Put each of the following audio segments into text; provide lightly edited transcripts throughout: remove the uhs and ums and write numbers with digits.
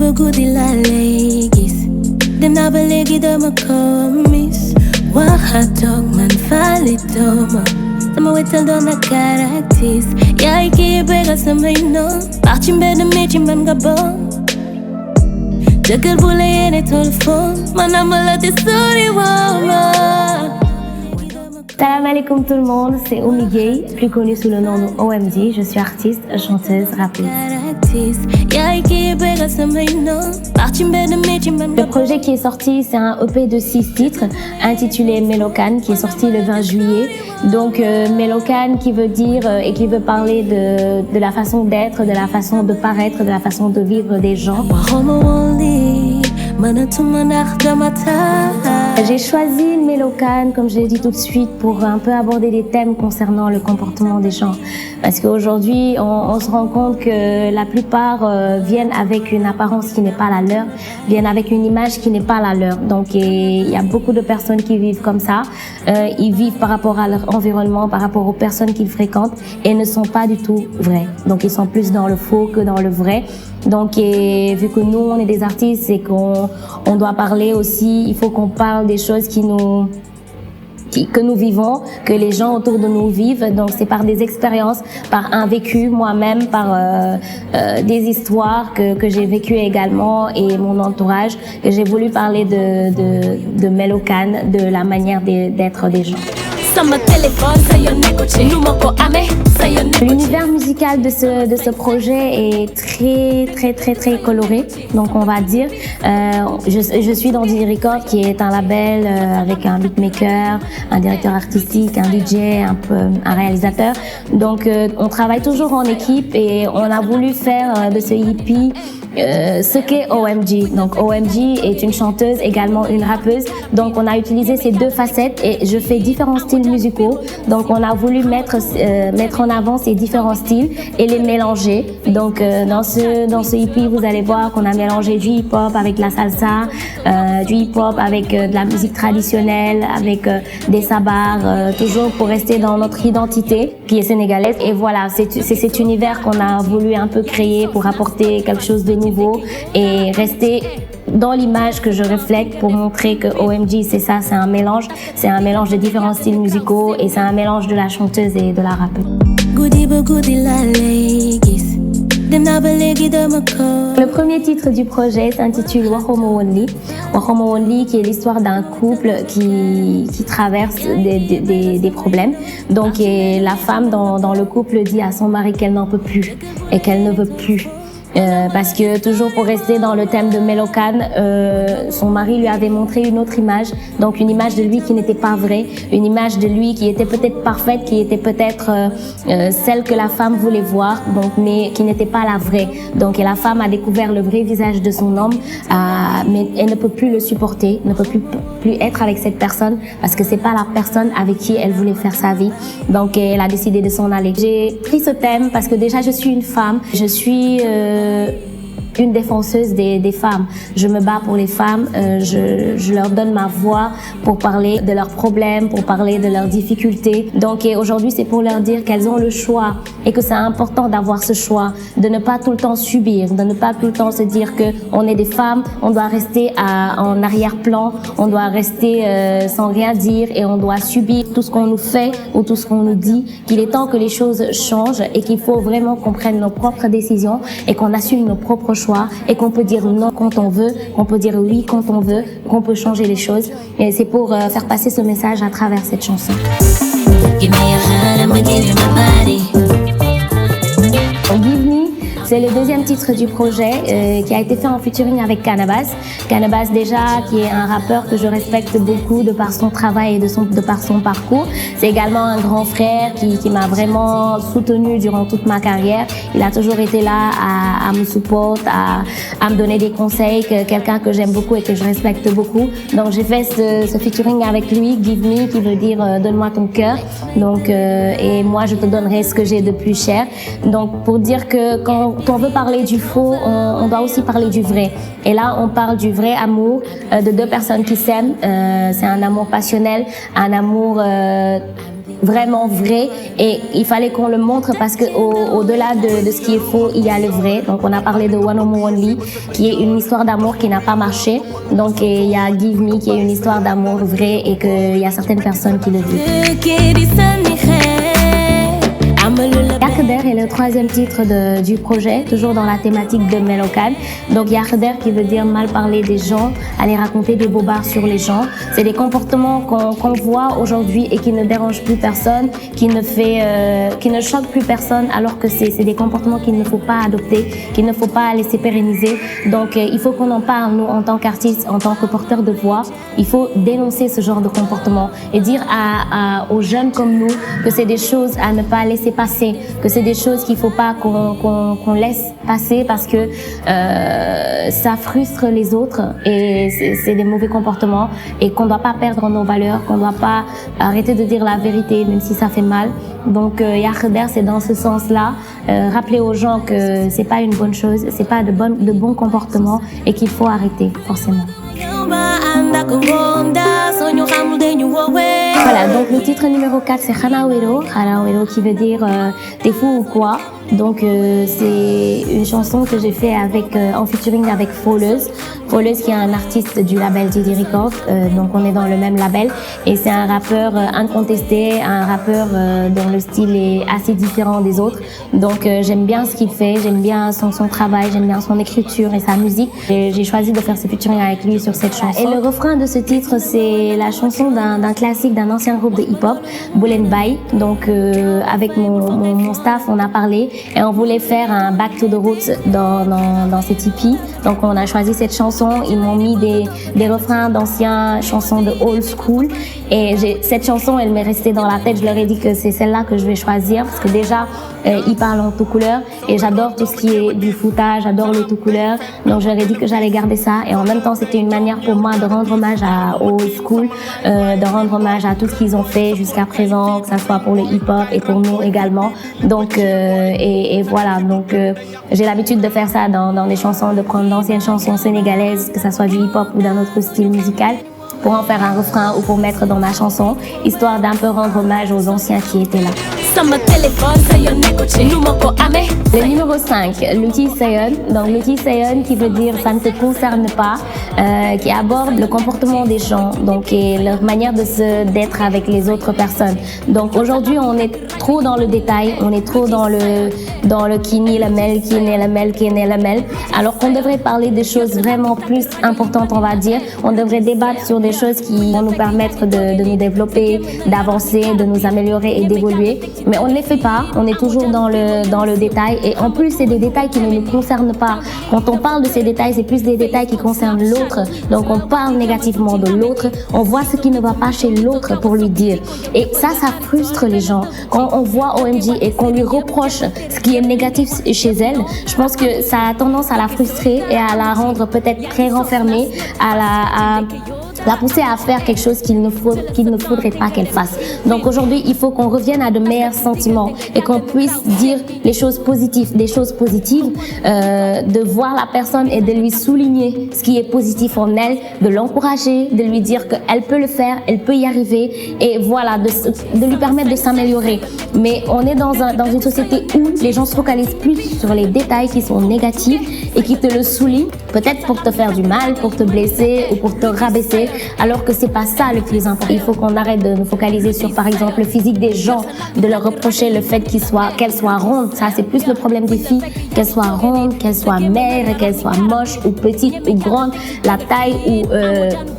beaucoup de la légis. Dem na belegi de ma commis. Wahatok man falitoma. Sama wetel do na karaktis. Ya iki bega sama ino. Parti mbede mechi man gabon. Jëkkër bu la yéene téléphone. Man amala te sori wama. Salam alaikum tout le monde, c'est Oumi Gay, plus connue sous le nom de OMG. Je suis artiste, chanteuse, rappeuse. Le projet qui est sorti, c'est un EP de 6 titres intitulé Melokan, qui est sorti le 20 juillet. Donc Melokan qui veut dire et qui veut parler de la façon d'être, de la façon de paraître, de la façon de vivre des gens. J'ai choisi Melokan, comme je l'ai dit tout de suite, pour un peu aborder des thèmes concernant le comportement des gens. Parce qu'aujourd'hui, on se rend compte que la plupart viennent avec une apparence qui n'est pas la leur, viennent avec une image qui n'est pas la leur. Donc il y a beaucoup de personnes qui vivent comme ça. Ils vivent par rapport à leur environnement, par rapport aux personnes qu'ils fréquentent et ne sont pas du tout vrais. Donc ils sont plus dans le faux que dans le vrai. Donc vu que nous on est des artistes et qu'on doit parler aussi, il faut qu'on parle des choses que nous vivons, que les gens autour de nous vivent. Donc c'est par des expériences, par un vécu moi-même, par des histoires que j'ai vécues également et mon entourage, que j'ai voulu parler de Melokan, de la manière d'être des gens. L'univers musical de ce projet est très coloré, donc on va dire. Je suis dans Dizzy Records qui est un label avec un beatmaker, un directeur artistique, un DJ, un réalisateur. Donc on travaille toujours en équipe et on a voulu faire de ce hippie ce qu'est OMG. Donc OMG est une chanteuse, également une rappeuse. Donc on a utilisé ces deux facettes et je fais différents styles musicaux. Donc on a voulu mettre en avant ces différents styles et les mélanger. Donc dans ce hippie, vous allez voir qu'on a mélangé du hip-hop avec la salsa, du hip-hop avec de la musique traditionnelle, avec des sabars, toujours pour rester dans notre identité qui est sénégalaise. Et voilà, c'est cet univers qu'on a voulu un peu créer pour apporter quelque chose de nouveau et rester dans l'image que je reflète pour montrer que OMG c'est ça, c'est un mélange de différents styles musicaux et c'est un mélange de la chanteuse et de la rappeuse. Le premier titre du projet s'intitule Waxoma Wonli. Waxoma Wonli qui est l'histoire d'un couple qui traverse des problèmes. Donc et la femme dans le couple dit à son mari qu'elle n'en peut plus et qu'elle ne veut plus. Parce que toujours pour rester dans le thème de Melokan, son mari lui avait montré une autre image, donc une image de lui qui n'était pas vraie, une image de lui qui était peut-être parfaite, qui était peut-être celle que la femme voulait voir, donc mais qui n'était pas la vraie. Donc et la femme a découvert le vrai visage de son homme, mais elle ne peut plus le supporter, ne peut plus être avec cette personne parce que c'est pas la personne avec qui elle voulait faire sa vie. Donc elle a décidé de s'en aller. J'ai pris ce thème parce que déjà je suis une femme, je suis une défenseuse des femmes. Je me bats pour les femmes, je leur donne ma voix pour parler de leurs problèmes, pour parler de leurs difficultés. Donc aujourd'hui, c'est pour leur dire qu'elles ont le choix et que c'est important d'avoir ce choix, de ne pas tout le temps subir, de ne pas tout le temps se dire que on est des femmes, on doit rester en arrière-plan, on doit rester sans rien dire et on doit subir tout ce qu'on nous fait ou tout ce qu'on nous dit, qu'il est temps que les choses changent et qu'il faut vraiment qu'on prenne nos propres décisions et qu'on assume nos propres choix et qu'on peut dire non quand on veut, qu'on peut dire oui quand on veut, qu'on peut changer les choses. Et c'est pour faire passer ce message à travers cette chanson. Give Me, c'est le deuxième titre du projet qui a été fait en featuring avec Cannabas. Cannabas déjà qui est un rappeur que je respecte beaucoup de par son travail et de par son parcours. C'est également un grand frère qui m'a vraiment soutenue durant toute ma carrière. Il a toujours été là à me support, à me donner des conseils, quelqu'un que j'aime beaucoup et que je respecte beaucoup. Donc j'ai fait ce featuring avec lui, Give Me, qui veut dire donne-moi ton cœur. Donc et moi je te donnerai ce que j'ai de plus cher. Donc pour dire que quand on veut parler du faux, on doit aussi parler du vrai. Et là on parle du vrai amour de deux personnes qui s'aiment. C'est un amour passionnel, un amour vraiment vrai et il fallait qu'on le montre parce que au-delà de ce qui est faux, il y a le vrai. Donc on a parlé de One Homo Only qui est une histoire d'amour qui n'a pas marché. Donc il y a Give Me qui est une histoire d'amour vraie et qu'il y a certaines personnes qui le vivent. Yakhder est le troisième titre du projet, toujours dans la thématique de Melokan. Donc Yakhder qui veut dire mal parler des gens, aller raconter des bobards sur les gens. C'est des comportements qu'on voit aujourd'hui et qui ne dérangent plus personne, qui ne choquent plus personne, alors que c'est des comportements qu'il ne faut pas adopter, qu'il ne faut pas laisser pérenniser. Donc il faut qu'on en parle, nous, en tant qu'artistes, en tant que porteurs de voix. Il faut dénoncer ce genre de comportement et dire aux jeunes comme nous que c'est des choses à ne pas laisser passer, que c'est des choses qu'il faut pas qu'on laisse passer parce que ça frustre les autres et c'est des mauvais comportements et qu'on doit pas perdre nos valeurs, qu'on doit pas arrêter de dire la vérité même si ça fait mal. Donc Yakhder, c'est dans ce sens-là, rappeler aux gens que c'est pas une bonne chose, c'est pas de bons comportements et qu'il faut arrêter forcément. Voilà, donc le titre numéro 4 c'est Khanawero qui veut dire t'es fou ou quoi. Donc c'est une chanson que j'ai fait en featuring avec Foleuse qui est un artiste du label Didi Records, donc on est dans le même label et c'est un rappeur incontesté, un rappeur dont le style est assez différent des autres. Donc j'aime bien ce qu'il fait, j'aime bien son travail, j'aime bien son écriture et sa musique. Et j'ai choisi de faire ce featuring avec lui sur cette chanson. Et le refrain de ce titre c'est la chanson d'un classique d'un ancien groupe de hip-hop, Boulen Bay. Donc avec mon staff on a parlé et on voulait faire un back to the roots dans cette EP. Donc on a choisi cette chanson, ils m'ont mis des refrains d'anciennes chansons de old school et cette chanson elle m'est restée dans la tête. Je leur ai dit que c'est celle-là que je vais choisir parce que déjà ils parlent en tout couleur et j'adore tout ce qui est du footage, j'adore le tout couleur. Donc je leur ai dit que j'allais garder ça et en même temps c'était une manière pour moi de rendre hommage à old school, de rendre hommage à tout ce qu'ils ont fait jusqu'à présent, que ça soit pour le hip-hop et pour nous également. Donc et voilà, donc j'ai l'habitude de faire ça dans des chansons, de prendre d'anciennes chansons sénégalaises, que ça soit du hip-hop ou d'un autre style musical, pour en faire un refrain ou pour mettre dans ma chanson, histoire d'un peu rendre hommage aux anciens qui étaient là. Le numéro 5, Luti Sayon. Donc Luti Sayon qui veut dire ça ne te concerne pas, qui aborde le comportement des gens, donc et leur manière d'être avec les autres personnes. Donc aujourd'hui on est trop dans le détail, on est trop dans le qui nie le mel, qui n'est le mel, qui n'est le mel, alors qu'on devrait parler des choses vraiment plus importantes, on va dire. On devrait débattre sur des choses qui vont nous permettre de nous développer, d'avancer, de nous améliorer et d'évoluer. Mais on ne les fait pas, on est toujours dans le détail et en plus c'est des détails qui ne nous concernent pas. Quand on parle de ces détails, c'est plus des détails qui concernent l'autre. Donc on parle négativement de l'autre, on voit ce qui ne va pas chez l'autre pour lui dire. Et ça frustre les gens. Quand on voit OMG et qu'on lui reproche ce qui est négatif chez elle, je pense que ça a tendance à la frustrer et à la rendre peut-être très renfermée, à la pousser à faire quelque chose qu'il ne faudrait pas qu'elle fasse. Donc aujourd'hui, il faut qu'on revienne à de meilleurs sentiments et qu'on puisse dire des choses positives, de voir la personne et de lui souligner ce qui est positif en elle, de l'encourager, de lui dire qu'elle peut le faire, elle peut y arriver et voilà, de lui permettre de s'améliorer. Mais on est dans une société où les gens se focalisent plus sur les détails qui sont négatifs et qui te le soulignent, peut-être pour te faire du mal, pour te blesser ou pour te rabaisser, alors que c'est pas ça le plus important. Il faut qu'on arrête de nous focaliser sur, par exemple, le physique des gens, de leur reprocher le fait qu'elles soient rondes. Ça, c'est plus le problème des filles, qu'elles soient rondes, qu'elles soient maigres, qu'elles soient moches ou petites ou grandes. La taille ou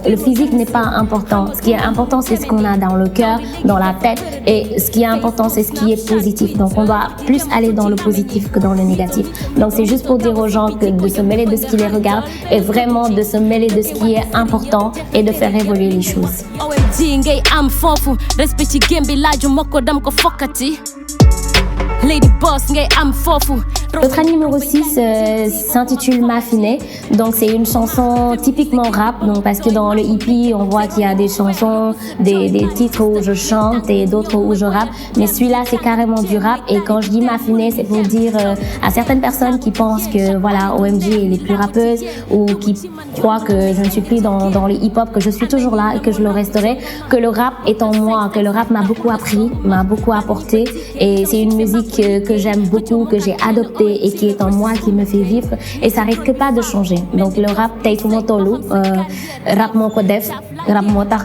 le physique n'est pas important. Ce qui est important, c'est ce qu'on a dans le cœur, dans la tête, et ce qui est important, c'est ce qui est positif. Donc, on doit plus aller dans le positif que dans le négatif. Donc, c'est juste pour dire aux gens que de se mêler de ce qui les regarde et vraiment de se mêler de ce qui est important et de faire évoluer les choses. Lady boss ngay am fofu Le track numéro 6 s'intitule M'affiné. Donc c'est une chanson typiquement rap, donc parce que dans le EP on voit qu'il y a des chansons, des titres où je chante et d'autres où je rappe, mais celui-là c'est carrément du rap. Et quand je dis m'affiner, c'est pour dire à certaines personnes qui pensent que voilà OMG est les plus rappeuses ou qui croient que je ne suis plus dans le hip-hop, que je suis toujours là et que je le resterai, que le rap est en moi, que le rap m'a beaucoup appris, m'a beaucoup apporté, et c'est une musique que j'aime beaucoup, que j'ai adoptée et qui est en moi, qui me fait vivre, et ça risque pas de changer. Donc le rap tey fu ma tollu rap moo ko def, rap moo tax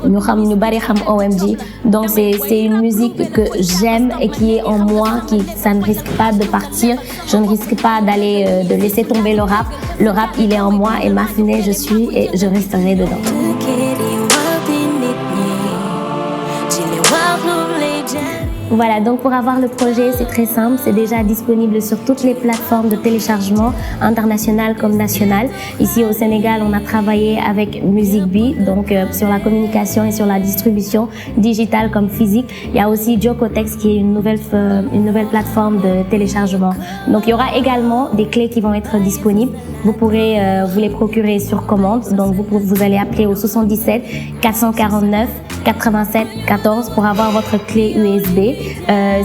ñu bari xam OMG. Donc c'est une musique que j'aime et qui est en moi, ça ne risque pas de partir. Je ne risque pas de laisser tomber le rap. Le rap il est en moi et m'affiné je suis et je resterai dedans. Voilà, donc pour avoir le projet, c'est très simple, c'est déjà disponible sur toutes les plateformes de téléchargement, internationales comme nationales. Ici au Sénégal, on a travaillé avec Music Bee, donc sur la communication et sur la distribution digitale comme physique. Il y a aussi Jokotex qui est une nouvelle plateforme de téléchargement. Donc il y aura également des clés qui vont être disponibles. Vous pourrez vous les procurer sur commande. Donc vous allez appeler au 77 449 87 14 pour avoir votre clé USB.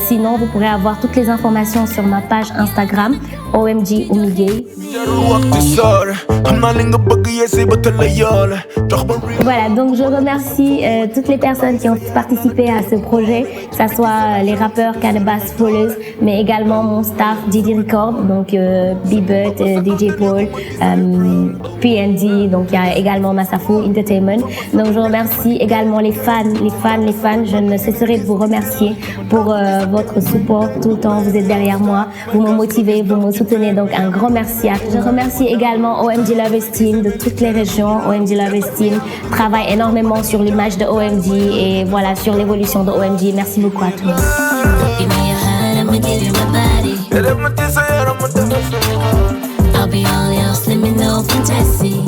Sinon, vous pourrez avoir toutes les informations sur ma page Instagram OMG Oumigay. Voilà, donc je remercie toutes les personnes qui ont participé à ce projet, que ce soit les rappeurs Cannabis Followers, mais également mon staff Didi Record, donc B-But, DJ Paul, PND, donc il y a également Massafou Entertainment. Donc je remercie également les fans, je ne cesserai de vous remercier pour votre support tout le temps, vous êtes derrière moi, vous me motivez, vous me soutenez, donc un grand merci à vous. Je remercie également OMG Lovers Team de toutes les régions. OMG Lovers Team travaille énormément sur l'image de OMG et voilà, sur l'évolution de OMG. Merci beaucoup à tous. I'll be all yours, let me know, fantasy.